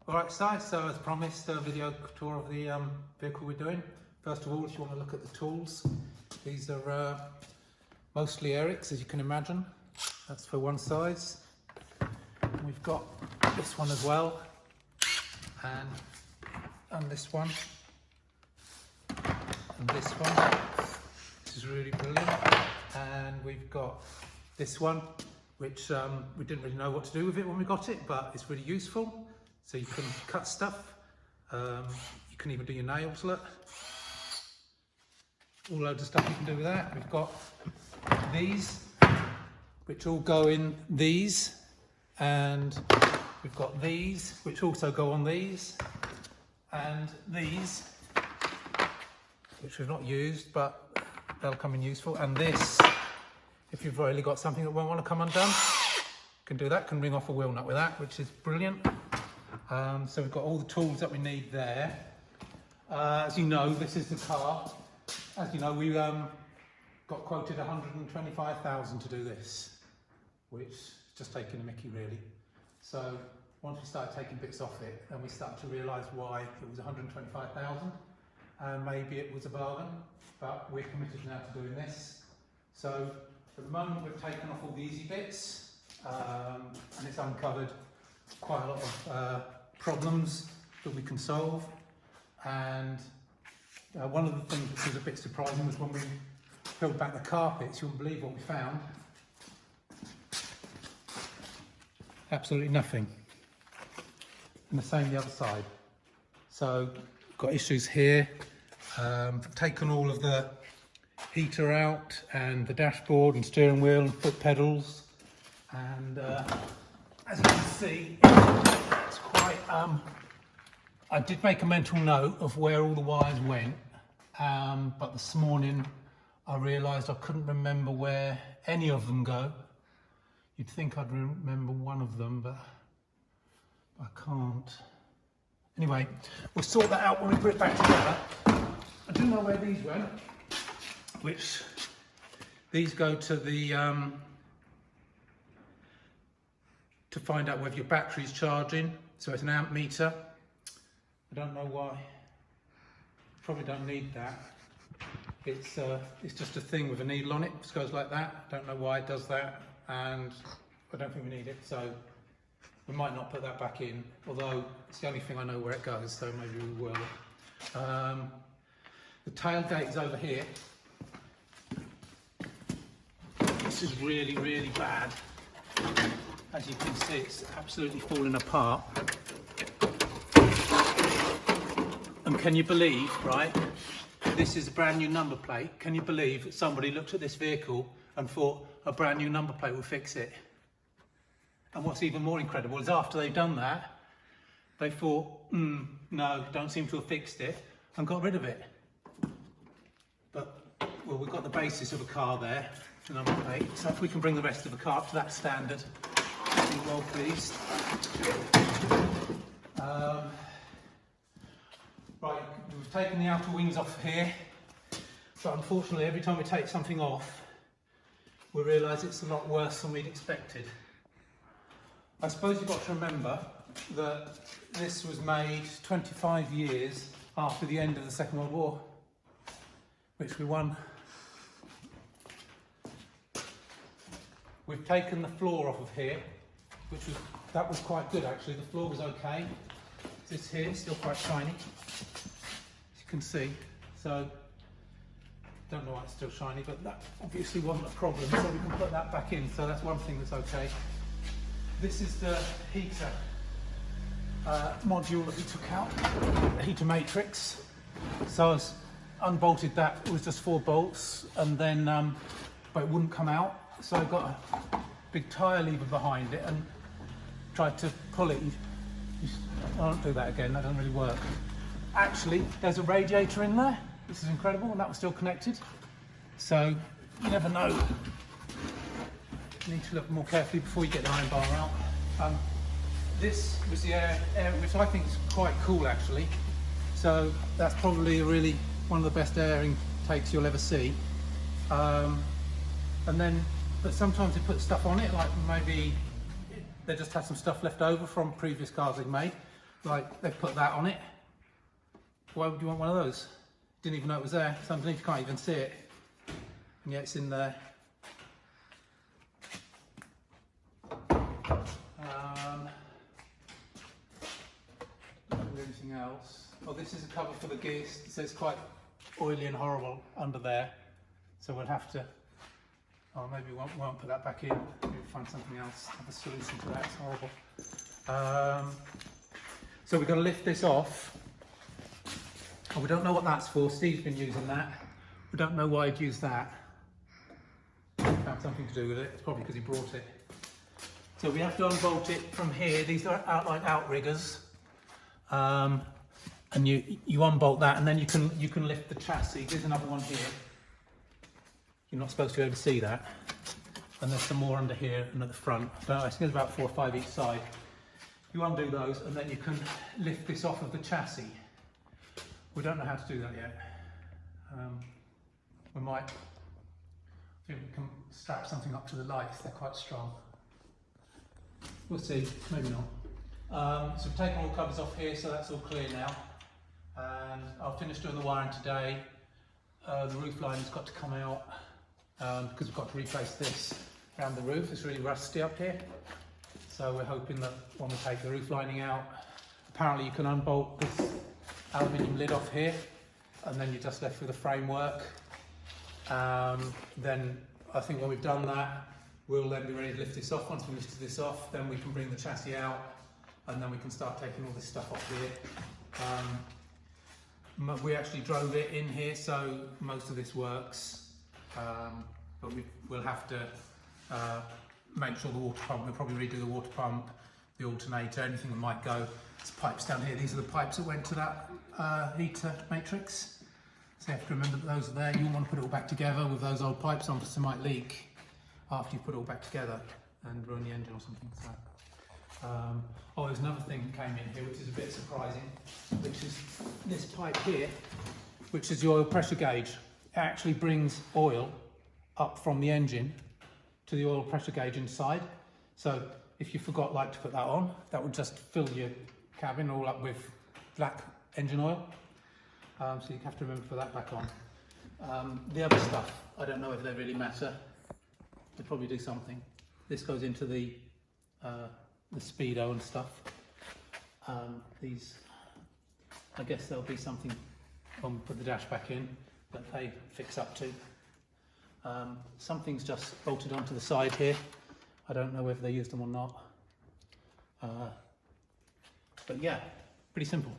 Alright guys, so as promised, a video tour of the vehicle we're doing. First of all, if you want to look at the tools, these are mostly Eric's, as you can imagine. That's for one size. We've got this one as well, and this one, and this one. This is really brilliant. And we've got this one, which we didn't really know what to do with it when we got it, but it's really useful. So you can cut stuff, you can even do your nails, look. All loads of stuff you can do with that. We've got these, which all go in these, and we've got these, which also go on these, and these, which we've not used, but they'll come in useful. And this, if you've really got something that won't want to come undone, you can do that, can ring off a wheel nut with that, which is brilliant. So we've got all the tools that we need there. As you know, this is the car. As you know, we got quoted 125,000 to do this, which is just taking a mickey really. So once we started taking bits off it, then we started to realise why it was 125,000, and maybe it was a bargain, but we're committed now to doing this. So at the moment we've taken off all the easy bits, and it's uncovered quite a lot of problems that we can solve. And one of the things that was a bit surprising was when we peeled back the carpets, you wouldn't believe what we found. Absolutely nothing. And the same the other side. So we've got issues here. I've taken all of the heater out, and the dashboard and steering wheel and foot pedals, and as you can see, it's quite, I did make a mental note of where all the wires went, but this morning I realised I couldn't remember where any of them go. You'd think I'd remember one of them, but I can't. Anyway, we'll sort that out when we put it back together. I do know where these went, which these go to the to find out whether your battery's charging. So it's an amp meter. I don't know why. Probably don't need that. It's just a thing with a needle on it. It just goes like that. Don't know why it does that, and I don't think we need it. So we might not put that back in, although it's the only thing I know where it goes, so maybe we will. The tailgate is over here. This is really, really bad. As you can see, it's absolutely falling apart. And can you believe, right, this is a brand new number plate. Can you believe that somebody looked at this vehicle and thought a brand new number plate would fix it? And what's even more incredible is after they've done that, they thought, no, don't seem to have fixed it, and got rid of it. But, well, we've got the basis of a car there, the number plate, so if we can bring the rest of the car up to that standard, I'll be well pleased. Right, we've taken the outer wings off here, but unfortunately every time we take something off, we realise it's a lot worse than we'd expected. I suppose you've got to remember that this was made 25 years after the end of the Second World War, which we won. We've taken the floor off of here, that was quite good actually. The floor was okay. This here is still quite shiny, as you can see. So, don't know why it's still shiny, but that obviously wasn't a problem, so we can put that back in. So that's one thing that's okay. This is the heater module that we took out, the heater matrix. So I unbolted that. It was just 4 bolts, and then but it wouldn't come out. So I got a big tyre lever behind it and tried to pull it. I won't do that again, that doesn't really work. Actually, there's a radiator in there. This is incredible, and that was still connected. So you never know. You need to look more carefully before you get the iron bar out. This was the air, which I think is quite cool actually. So that's probably really one of the best air intakes you'll ever see. And then, but sometimes they put stuff on it, like maybe they just had some stuff left over from previous cars they've made. like they've put that on it. Why would you want one of those? Didn't even know it was there. It's underneath, you can't even see it. And yet it's in there. Anything else? Oh, this is a cover for the gears. So it's quite oily and horrible under there. So we'll have to, oh, maybe we won't put that back in. Maybe find something else, have a solution to that. It's horrible. So we've got to lift this off. Oh, we don't know what that's for. Steve's been using that. We don't know why he'd use that. Have something to do with it. It's probably because he brought it. So we have to unbolt it from here. These are like outriggers. And you unbolt that, and then you can lift the chassis. There's another one here. You're not supposed to be able to see that. And there's some more under here and at the front. So I think there's about 4 or 5 each side. You undo those, and then you can lift this off of the chassis. We don't know how to do that yet. We might think we can strap something up to the lights. They're quite strong. We'll see. Maybe not. So we've taken all the covers off here, so that's all clear now. And I'll finish doing the wiring today. The roof line has got to come out because we've got to replace this around the roof. It's really rusty up here. So we're hoping that when we take the roof lining out, apparently you can unbolt this aluminium lid off here, and then you're just left with the framework. Then I think when we've done that, we'll then be ready to lift this off. Once we lift this off, then we can bring the chassis out, and then we can start taking all this stuff off here. We actually drove it in here, so most of this works, but we'll have to make sure the water pump, we'll probably redo the water pump, the alternator, anything that might go. There's pipes down here. These are the pipes that went to that heater matrix, so you have to remember that those are there. You want to put it all back together with those old pipes on, because they might leak after you put it all back together and ruin the engine or something. So. Oh, there's another thing that came in here which is a bit surprising, which is this pipe here, which is the oil pressure gauge. It actually brings oil up from the engine to the oil pressure gauge inside. So if you forgot to put that on, that would just fill your cabin all up with black engine oil. So you have to remember to put that back on. The other stuff, I don't know if they really matter. They probably do something. This goes into the speedo and stuff. These, I guess there'll be something when we put the dash back in that they fix up to. Something's just bolted onto the side here. I don't know whether they used them or not. But yeah, pretty simple.